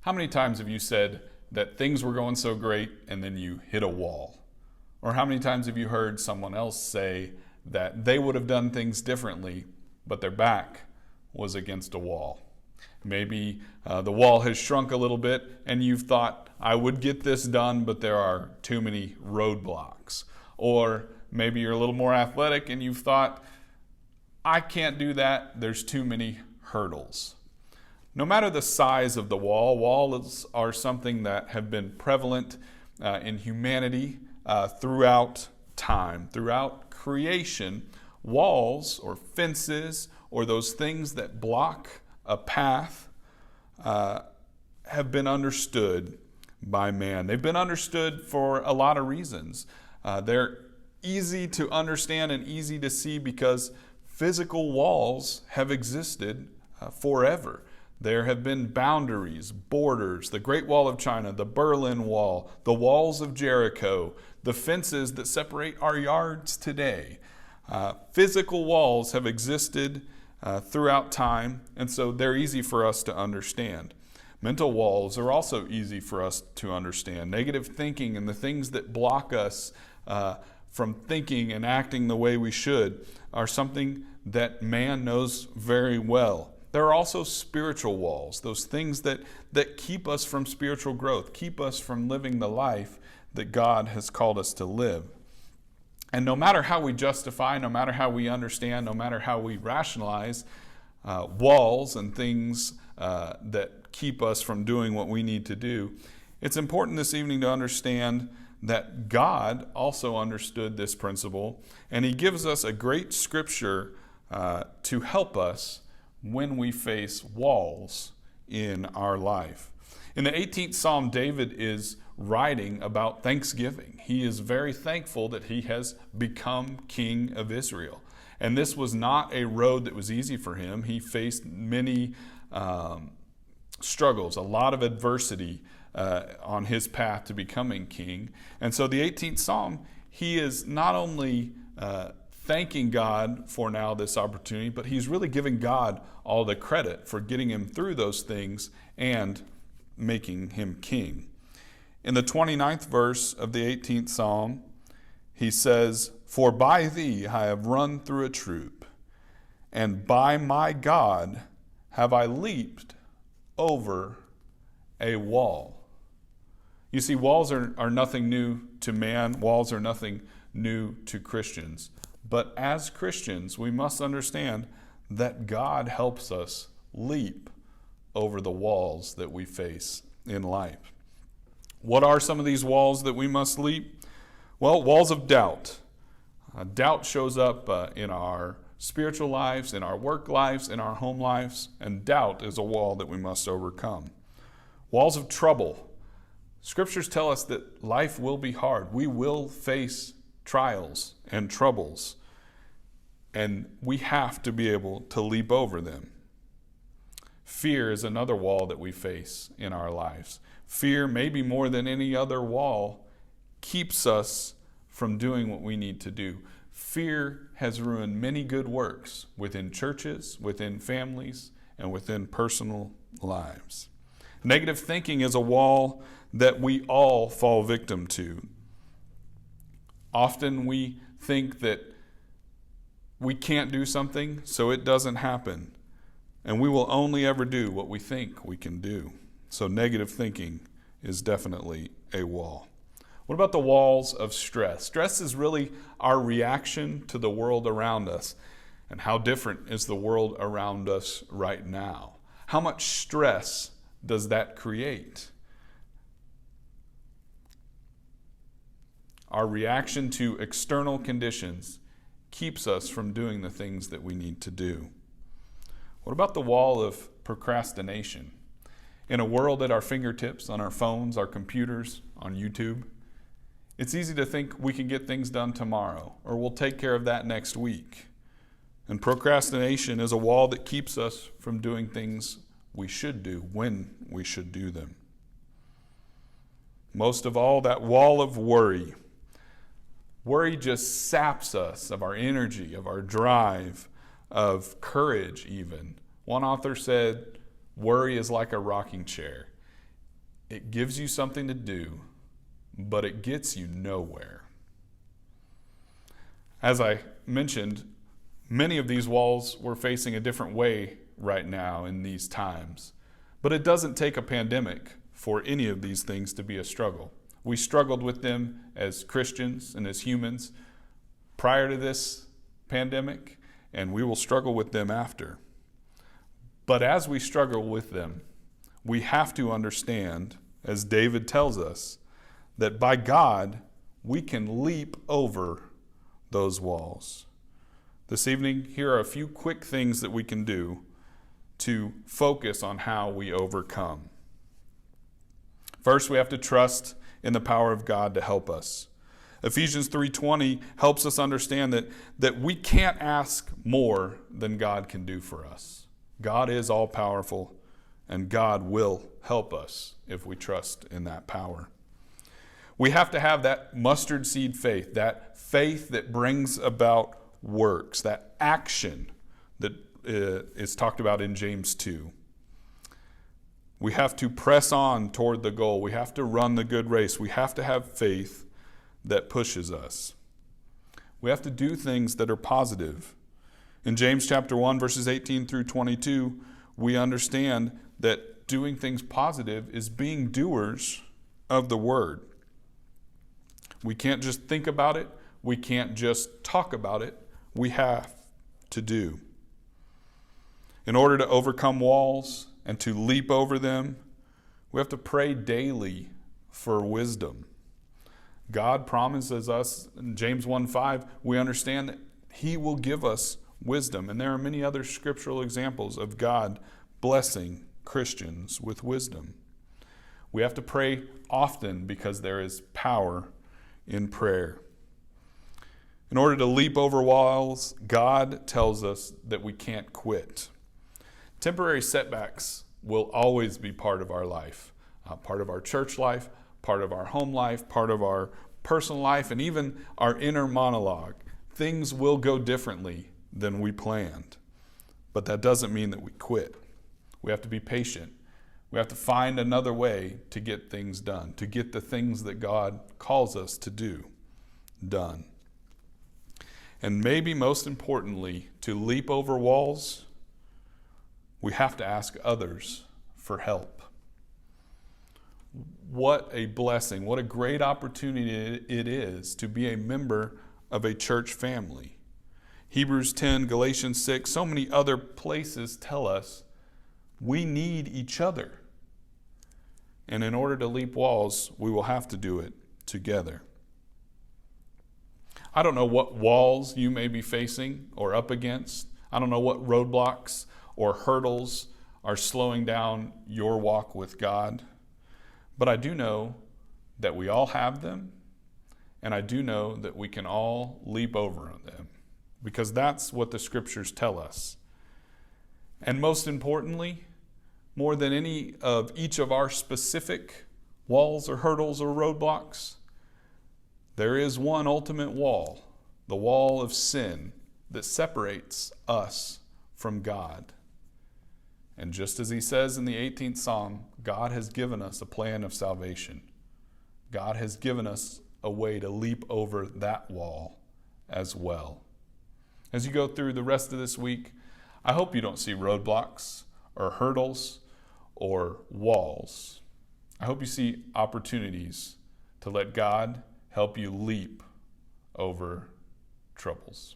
How many times have you said that things were going so great and then you hit a wall? Or how many times have you heard someone else say that they would have done things differently, but their back was against a wall? Maybe the wall has shrunk a little bit and you've thought, I would get this done, but there are too many roadblocks. Or maybe you're a little more athletic and you've thought, I can't do that, there's too many hurdles. No matter the size of the wall, walls are something that have been prevalent in humanity throughout time, throughout creation. Walls or fences or those things that block a path have been understood by man. They've been understood for a lot of reasons. They're easy to understand and easy to see because physical walls have existed forever. There have been boundaries, borders, the Great Wall of China, the Berlin Wall, the walls of Jericho, the fences that separate our yards today. Physical walls have existed throughout time, and so they're easy for us to understand. Mental walls are also easy for us to understand. Negative thinking and the things that block us from thinking and acting the way we should are something that man knows very well. There are also spiritual walls, those things that keep us from spiritual growth, keep us from living the life that God has called us to live. And no matter how we justify, no matter how we understand, no matter how we rationalize walls and things that keep us from doing what we need to do, it's important this evening to understand that God also understood this principle, and He gives us a great scripture to help us when we face walls in our life. In the 18th Psalm, David is writing about thanksgiving. He is very thankful that he has become king of Israel. And this was not a road that was easy for him. He faced many struggles, a lot of adversity on his path to becoming king. And so the 18th Psalm, he is not only thanking God for now this opportunity, but he's really giving God all the credit for getting him through those things and making him king. In the 29th verse of the 18th Psalm, he says, "For by thee I have run through a troop, and by my God have I leaped over a wall." You see, walls are nothing new to man. Walls are nothing new to Christians. But as Christians, we must understand that God helps us leap over the walls that we face in life. What are some of these walls that we must leap? Well, walls of doubt. Doubt shows up in our spiritual lives, in our work lives, in our home lives, and doubt is a wall that we must overcome. Walls of trouble. Scriptures tell us that life will be hard. We will face trials and troubles, and we have to be able to leap over them. Fear is another wall that we face in our lives. Fear, maybe more than any other wall, keeps us from doing what we need to do. Fear has ruined many good works within churches, within families, and within personal lives. Negative thinking is a wall that we all fall victim to. Often we think that we can't do something, so it doesn't happen. And we will only ever do what we think we can do. So negative thinking is definitely a wall. What about the walls of stress? Stress is really our reaction to the world around us. And how different is the world around us right now? How much stress does that create? Our reaction to external conditions keeps us from doing the things that we need to do. What about the wall of procrastination? In a world at our fingertips, on our phones, our computers, on YouTube, it's easy to think we can get things done tomorrow, or we'll take care of that next week. And procrastination is a wall that keeps us from doing things we should do when we should do them. Most of all, that wall of worry. Worry just saps us of our energy, of our drive, of courage even. One author said, worry is like a rocking chair. It gives you something to do, but it gets you nowhere. As I mentioned, many of these walls we're facing a different way right now in these times. But it doesn't take a pandemic for any of these things to be a struggle. We struggled with them as Christians and as humans prior to this pandemic, and we will struggle with them after. But as we struggle with them, we have to understand, as David tells us, that by God, we can leap over those walls. This evening, here are a few quick things that we can do to focus on how we overcome. First, we have to trust in the power of God to help us. Ephesians 3:20 helps us understand that we can't ask more than God can do for us. God is all-powerful, and God will help us if we trust in that power. We have to have that mustard seed faith that brings about works, that action that is talked about in James 2. We have to press on toward the goal. We have to run the good race. We have to have faith that pushes us. We have to do things that are positive. In James chapter 1, verses 18 through 22, we understand that doing things positive is being doers of the word. We can't just think about it. We can't just talk about it. We have to do. In order to overcome walls and to leap over them, we have to pray daily for wisdom. God promises us, in James 1:5, we understand that He will give us wisdom. And there are many other scriptural examples of God blessing Christians with wisdom. We have to pray often because there is power in prayer. In order to leap over walls, God tells us that we can't quit. Temporary setbacks will always be part of our life, part of our church life, part of our home life, part of our personal life, and even our inner monologue. Things will go differently than we planned, but that doesn't mean that we quit. We have to be patient. We have to find another way to get things done, to get the things that God calls us to do done. And maybe most importantly, to leap over walls, we have to ask others for help. What a blessing, what a great opportunity it is to be a member of a church family. Hebrews 10, Galatians 6, so many other places tell us we need each other. And in order to leap walls, we will have to do it together. I don't know what walls you may be facing or up against. I don't know what roadblocks or hurdles are slowing down your walk with God. But I do know that we all have them, and I do know that we can all leap over them, because that's what the scriptures tell us. And most importantly, more than any of each of our specific walls or hurdles or roadblocks, there is one ultimate wall, the wall of sin that separates us from God. And just as he says in the 18th Psalm, God has given us a plan of salvation. God has given us a way to leap over that wall as well. As you go through the rest of this week, I hope you don't see roadblocks or hurdles or walls. I hope you see opportunities to let God help you leap over troubles.